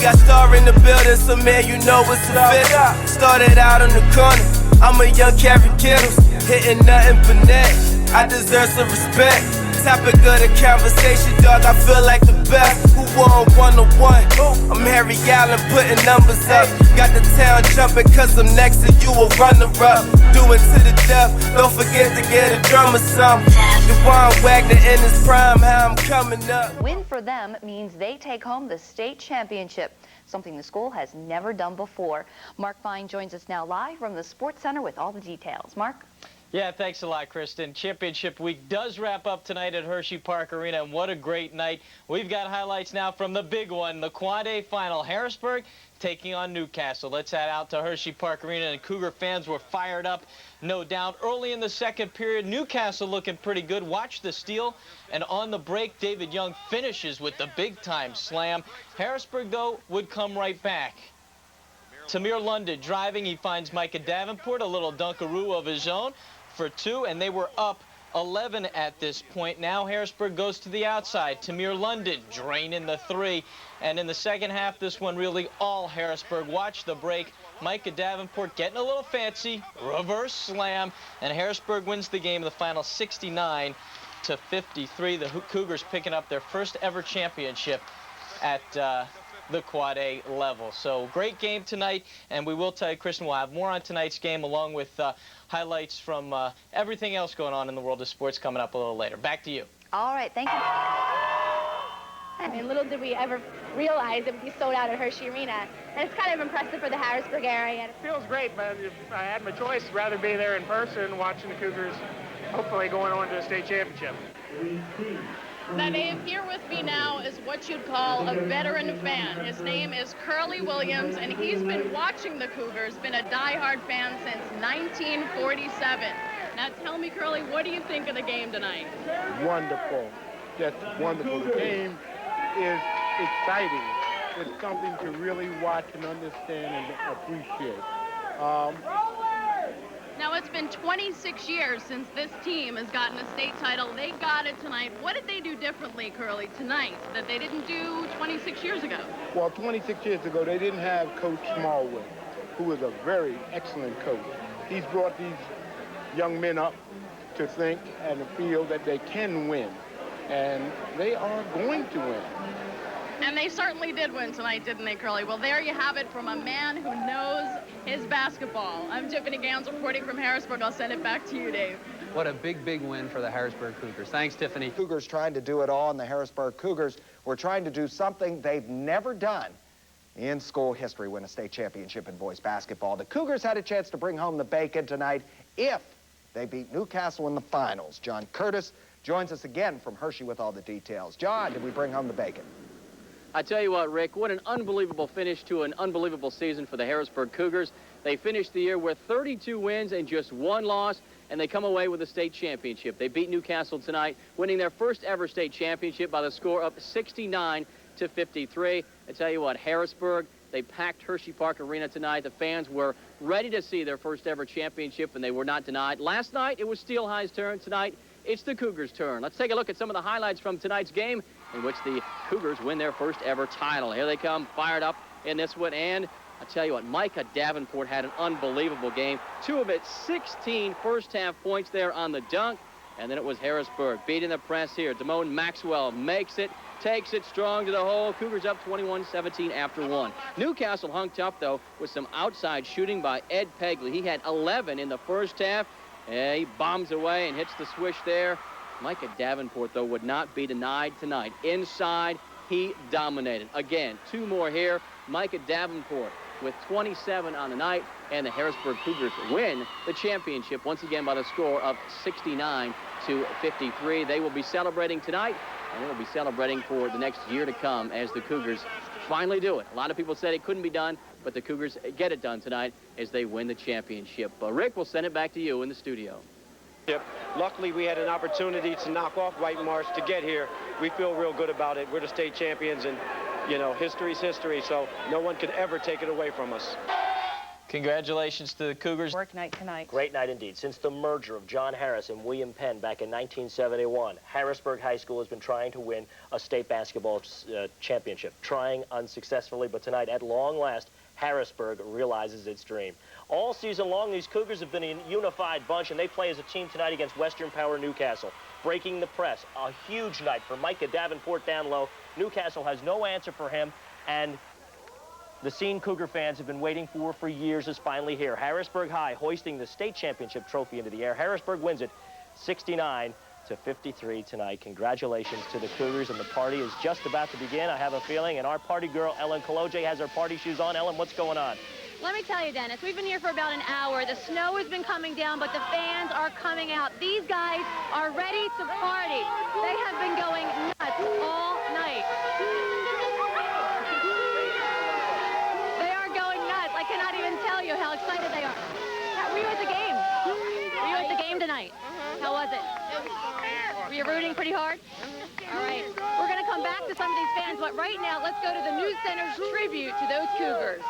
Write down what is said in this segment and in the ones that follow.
got star in the building, so man, you know it's a fit. Started out on the corner, I'm a young Carrie Kittles, hitting nothing but net. I deserve some respect. Topic of the conversation, dog, I feel like the best. Who won 1-on-1? I'm Harry Allen putting numbers up. Got the town jumping cause I'm next to you, a runner-up. Do it to the death, don't forget to get a drum or something. Devon Wagner in his prime, how I'm coming up. Win for them means they take home the state championship, something the school has never done before. Mark Fine joins us now live from the Sports Center with all the details. Mark? Yeah, thanks a lot, Kristen. Championship week does wrap up tonight at Hershey Park Arena, and what a great night. We've got highlights now from the big one, the Quad A final. Harrisburg taking on Newcastle. Let's head out to Hershey Park Arena, and Cougar fans were fired up, no doubt. Early in the second period, Newcastle looking pretty good. Watch the steal, and on the break, David Young finishes with the big-time slam. Harrisburg, though, would come right back. Tamir London driving, he finds Micah Davenport, a little dunkaroo of his own for two, and they were up 11 at this point. Now Harrisburg goes to the outside. Tamir London draining the three, and in the second half, this one really all Harrisburg. Watch the break. Micah Davenport getting a little fancy, reverse slam, and Harrisburg wins the game in the final 69-53. The Cougars picking up their first ever championship at the Quad A level. So great game tonight, and we will tell you, Kristen, we'll have more on tonight's game along with highlights from everything else going on in the world of sports coming up a little later. Back to you. All right, thank you. I mean, little did we ever realize it would be sold out at Hershey Arena. And it's kind of impressive for the Harrisburg area. It feels great, but if I had my choice, rather be there in person watching the Cougars hopefully going on to a state championship. Now, Dave, here with me now is what you'd call a veteran fan. His name is Curly Williams, and he's been watching the Cougars, been a diehard fan since 1947. Now, tell me, Curly, what do you think of the game tonight? Wonderful. Just wonderful. The game is exciting. It's something to really watch and understand and appreciate. Now, it's been 26 years since this team has gotten a state title. They got it tonight. What did they do differently, Curly, tonight that they didn't do 26 years ago? Well, 26 years ago, they didn't have Coach Smallwood, who was a very excellent coach. He's brought these young men up to think and feel that they can win, and they are going to win. And they certainly did win tonight, didn't they, Curly? Well, there you have it from a man who knows his basketball. I'm Tiffany Gowns reporting from Harrisburg. I'll send it back to you, Dave. What a big, big win for the Harrisburg Cougars. Thanks, Tiffany. Cougars trying to do it all, and the Harrisburg Cougars were trying to do something they've never done in school history, win a state championship in boys basketball. The Cougars had a chance to bring home the bacon tonight if they beat Newcastle in the finals. John Curtis joins us again from Hershey with all the details. John, did we bring home the bacon? I tell you what, Rick, what an unbelievable finish to an unbelievable season for the Harrisburg Cougars. They finished the year with 32 wins and just one loss, and they come away with a state championship. They beat Newcastle tonight, winning their first ever state championship by the score of 69-53. I tell you what, Harrisburg, they packed Hershey Park Arena tonight. The fans were ready to see their first ever championship, and they were not denied. Last night, it was Steel High's turn. Tonight, it's the Cougars' turn. Let's take a look at some of the highlights from tonight's game in which the Cougars win their first ever title. Here they come, fired up in this one, and I tell you what, Micah Davenport had an unbelievable game. 2 of its 16 first-half points there on the dunk, and then it was Harrisburg beating the press here. Damone Maxwell makes it, takes it strong to the hole. Cougars up 21-17 after one. Newcastle hung tough, though, with some outside shooting by Ed Pegley. He had 11 in the first half. He bombs away and hits the swish there. Micah Davenport, though, would not be denied tonight. Inside, he dominated. Again, 2 more here. Micah Davenport with 27 on the night, and the Harrisburg Cougars win the championship once again by the score of 69-53. They will be celebrating tonight, and they will be celebrating for the next year to come as the Cougars finally do it. A lot of people said it couldn't be done, but the Cougars get it done tonight as they win the championship. Rick, we'll send it back to you in the studio. Luckily, we had an opportunity to knock off White Marsh to get here. We feel real good about it. We're the state champions, and, you know, history's history, so no one can ever take it away from us. Congratulations to the Cougars. Work night tonight. Great night indeed. Since the merger of John Harris and William Penn back in 1971, Harrisburg High School has been trying to win a state basketball championship, trying unsuccessfully, but tonight, at long last, Harrisburg realizes its dream. All season long, these Cougars have been a unified bunch, and they play as a team tonight against Western Power Newcastle, breaking the press. A huge night for Micah Davenport down low. Newcastle has no answer for him, and the scene Cougar fans have been waiting for years is finally here. Harrisburg High hoisting the state championship trophy into the air. Harrisburg wins it 69-53 tonight. Congratulations to the Cougars, and the party is just about to begin, I have a feeling, and our party girl, Ellen Koloje, has her party shoes on. Ellen, what's going on? Let me tell you, Dennis, we've been here for about an hour. The snow has been coming down, but the fans are coming out. These guys are ready to party. They have been going nuts all night. They are going nuts. I cannot even tell you how excited they are. Were you at the game? Were you at the game tonight? How was it? Were you rooting pretty hard? All right. We're going to come back to some of these fans, but right now, let's go to the News Center's tribute to those Cougars.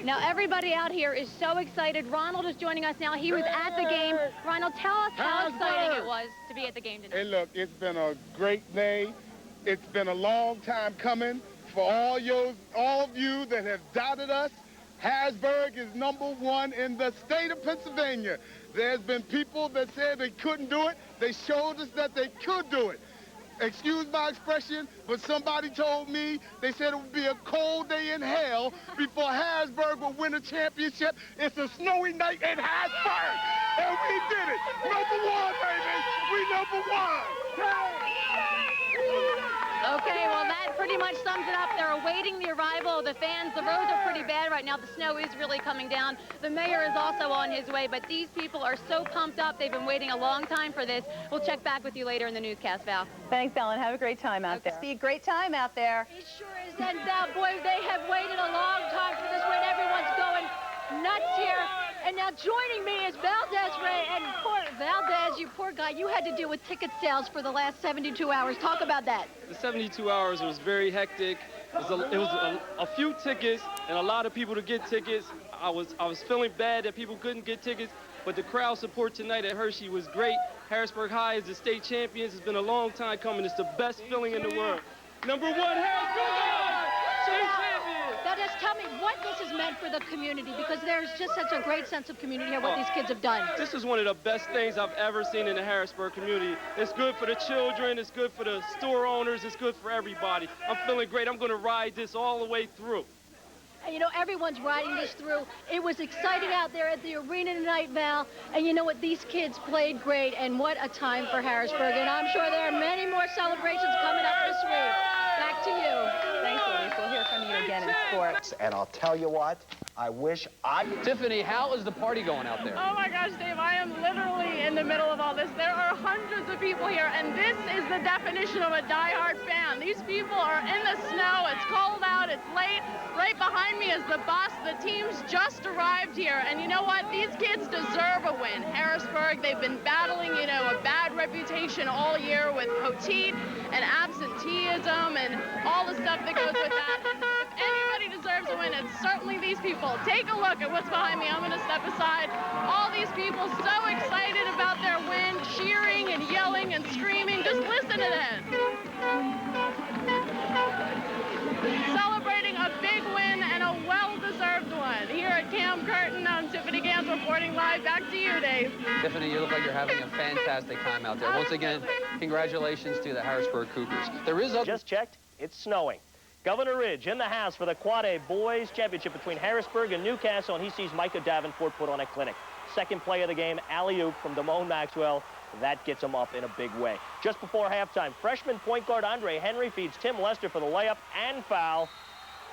Now, everybody out here is so excited. Ronald is joining us now. He was at the game. Ronald, tell us how exciting it was to be at the game tonight. Hey, look, it's been a great day. It's been a long time coming. For all of you that have doubted us, Harrisburg is #1 in the state of Pennsylvania. There's been people that said they couldn't do it. They showed us that they could do it. Excuse my expression, but somebody told me, they said it would be a cold day in hell before Harrisburg would win a championship. It's a snowy night in Harrisburg, and we did it. #1, baby. We #1. Okay, well, that pretty much sums it up. They're awaiting the arrival of the fans. The roads are pretty bad right now. The snow is really coming down. The mayor is also on his way, but these people are so pumped up. They've been waiting a long time for this. We'll check back with you later in the newscast, Val. Thanks, Ellen. Have a great time out there. See, great time out there. It sure is. And boy, they have waited a long time for this win. Everyone's going nuts here. And now joining me is Valdez Ray. And poor Valdez, you poor guy, you had to deal with ticket sales for the last 72 hours. Talk about that. The 72 hours was very hectic. It was a few tickets and a lot of people to get tickets. I was feeling bad that people couldn't get tickets, but the crowd support tonight at Hershey was great. Harrisburg High is the state champions. It's been a long time coming. It's the best feeling in the world. #1 Harrisburg High, state champions. Now just tell me what this has meant for the community, because there's just such a great sense of community here, what these kids have done. This is one of the best things I've ever seen in the Harrisburg community. It's good for the children, it's good for the store owners, it's good for everybody. I'm feeling great. I'm going to ride this all the way through. And, you know, everyone's riding this through. It was exciting out there at the arena tonight, Val. And you know what? These kids played great, and what a time for Harrisburg. And I'm sure there are many more celebrations coming up this week. Back to you. Thanks, Elise. We'll hear from you again in sports. And I'll tell you what, I wish I... Tiffany, how is the party going out there? Oh my gosh, Dave, I am literally in the middle of all this. There are hundreds of people here, and this is the definition of a diehard fan. These people are in the snow, it's cold out, it's late. Right behind me is the bus. The team's just arrived here, and you know what? These kids deserve a win. Harrisburg, they've been battling, you know, a bad reputation all year with poteet and absenteeism and all the stuff that goes with that. If anybody deserves a win, it's certainly these people. Take a look at what's behind me. I'm going to step aside. All these people so excited about their win, cheering and yelling and screaming. Just listen to this. Celebrating a big win and a well-deserved one. Here at Camp Curtin, I'm Tiffany Gans reporting live. Back to you, Dave. Tiffany, you look like you're having a fantastic time out there. Once again, congratulations to the Harrisburg Cougars. There is a... Just checked. It's snowing. Governor Ridge in the house for the Quad A Boys Championship between Harrisburg and Newcastle, and he sees Micah Davenport put on a clinic. Second play of the game, alley-oop from Damone Maxwell. That gets him up in a big way. Just before halftime, freshman point guard Andre Henry feeds Tim Lester for the layup and foul.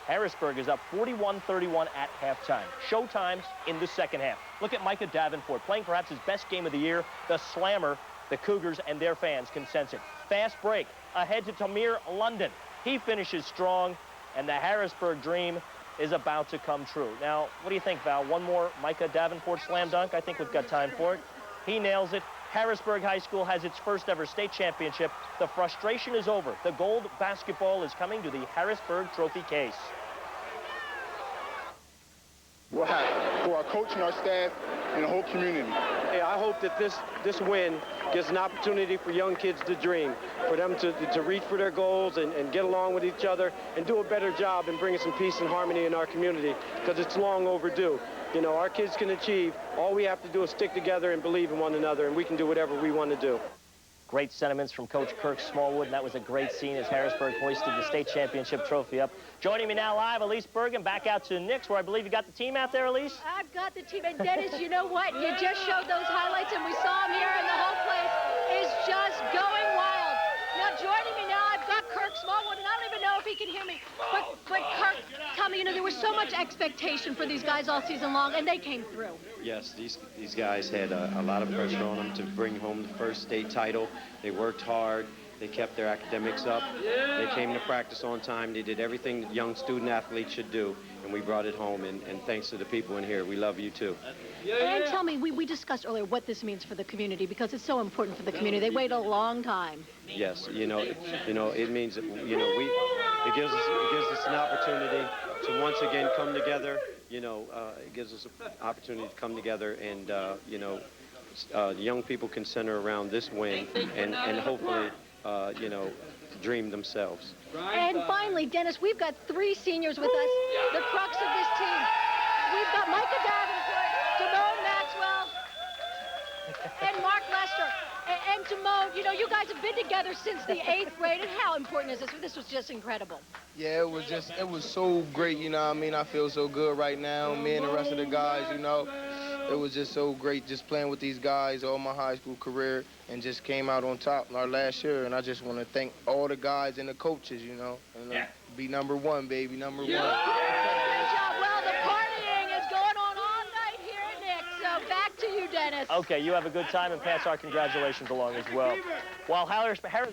Harrisburg is up 41-31 at halftime. Showtime in the second half. Look at Micah Davenport playing perhaps his best game of the year. The slammer, the Cougars and their fans can sense it. Fast break, ahead to Tamir London. He finishes strong, and the Harrisburg dream is about to come true. Now, what do you think, Val? One more Micah Davenport slam dunk? I think we've got time for it. He nails it. Harrisburg High School has its first ever state championship. The frustration is over. The gold basketball is coming to the Harrisburg trophy case. We're happy for our coach and our staff and the whole community. Yeah, I hope that this win gives an opportunity for young kids to dream, for them to reach for their goals and get along with each other and do a better job in bringing some peace and harmony in our community, because it's long overdue. You know, our kids can achieve. All we have to do is stick together and believe in one another, and we can do whatever we want to do. Great sentiments from Coach Kirk Smallwood, and that was a great scene as Harrisburg hoisted the state championship trophy up. Joining me now live, Elise Bergen, back out to Nick's, where I believe you got the team out there, Elise? I've got the team. And Dennis, you know what? You just showed those highlights, and we saw them here, and the whole place is just going wild. Now, joining me now, I've got Kirk Smallwood, and I don't even know if he can hear me. But Kirk, tell me, you know, there was so much expectation for these guys all season long, and they came through. Yes, these guys had a lot of pressure on them to bring home the first state title. They worked hard. They kept their academics up. They came to practice on time. They did everything that young student athletes should do, and we brought it home. And thanks to the people in here, we love you too. And tell me, we discussed earlier what this means for the community, because it's so important for the community. They wait a long time. Yes, it means that, it gives us an opportunity to once again come together. It gives us an opportunity to come together, and young people can center around this win and hopefully dream themselves. And finally, Dennis, we've got 3 seniors with us, the crux of this team. We've got Micah Davenport, Damone Maxwell, and Mark Lester. And Damone, you guys have been together since the 8th grade, and how important is this? This was just incredible. Yeah, it was so great, I feel so good right now, me and the rest of the guys, It was just so great just playing with these guys all my high school career, and just came out on top our last year. And I just want to thank all the guys and the coaches, and be number 1, baby, number 1. Good job. Well, the partying is going on all night here at Nick's. So back to you, Dennis. Okay, you have a good time, and pass our congratulations along as well. While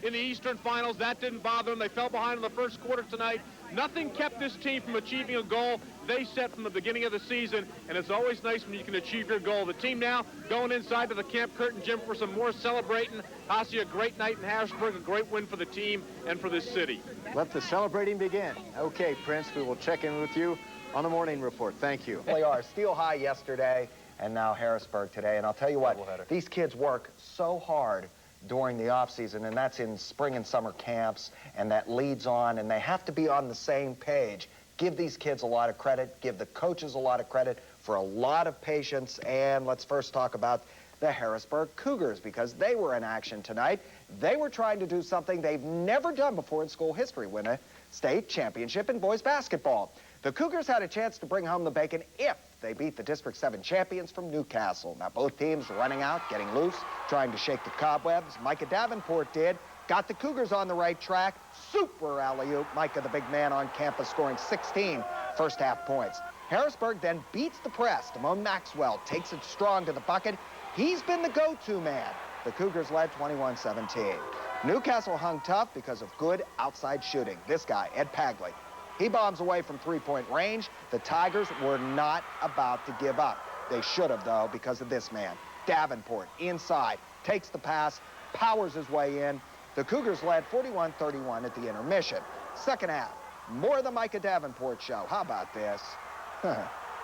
in the Eastern Finals, that didn't bother them. They fell behind in the first quarter tonight. Nothing kept this team from achieving a goal they set from the beginning of the season, and it's always nice when you can achieve your goal. The team now going inside to the Camp Curtin gym for some more celebrating. I'll see a great night in Harrisburg, a great win for the team and for this city. Let the celebrating begin. Okay, Prince, we will check in with you on the morning report. Thank you. They are Steel High yesterday and now Harrisburg today. And I'll tell you what, these kids work so hard during the off season, and that's in spring and summer camps, and that leads on, and they have to be on the same page. Give these kids a lot of credit, give the coaches a lot of credit for a lot of patience. And let's first talk about the Harrisburg Cougars, because they were in action tonight. They were trying to do something they've never done before in school history, win a state championship in boys basketball. The Cougars had a chance to bring home the bacon if they beat the District 7 champions from Newcastle. Now, both teams running out, getting loose, trying to shake the cobwebs. Micah Davenport did. Got the Cougars on the right track. Super alley-oop. Micah, the big man on campus, scoring 16 first-half points. Harrisburg then beats the press. Damone Maxwell takes it strong to the bucket. He's been the go-to man. The Cougars led 21-17. Newcastle hung tough because of good outside shooting. This guy, Ed Pagley, he bombs away from three-point range. The Tigers were not about to give up. They should have, though, because of this man. Davenport, inside, takes the pass, powers his way in. The Cougars led 41-31 at the intermission. Second half, more of the Micah Davenport show. How about this?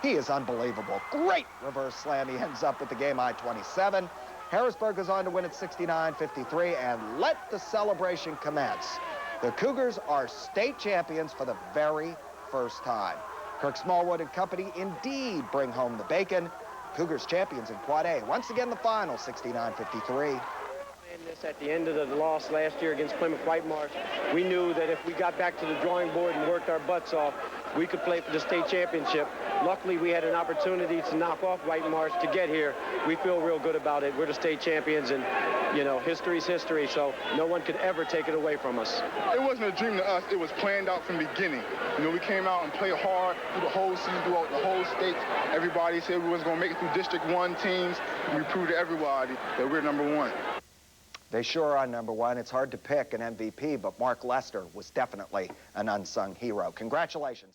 He is unbelievable. Great reverse slam. He ends up with the game-high 27. Harrisburg goes on to win at 69-53, and let the celebration commence. The Cougars are state champions for the very first time. Kirk Smallwood and company indeed bring home the bacon. Cougars champions in Quad A. Once again, the final, 69-53. At the end of the loss last year against Plymouth White Marsh, we knew that if we got back to the drawing board and worked our butts off, we could play for the state championship. Luckily, we had an opportunity to knock off White Marsh to get here. We feel real good about it. We're the state champions, and, you know, history's history, so no one could ever take it away from us. It wasn't a dream to us. It was planned out from the beginning. You know, we came out and played hard through the whole season, throughout the whole state. Everybody said we was going to make it through District 1 teams. We proved to everybody that we're #1. They sure are #1. It's hard to pick an MVP, but Mark Lester was definitely an unsung hero. Congratulations.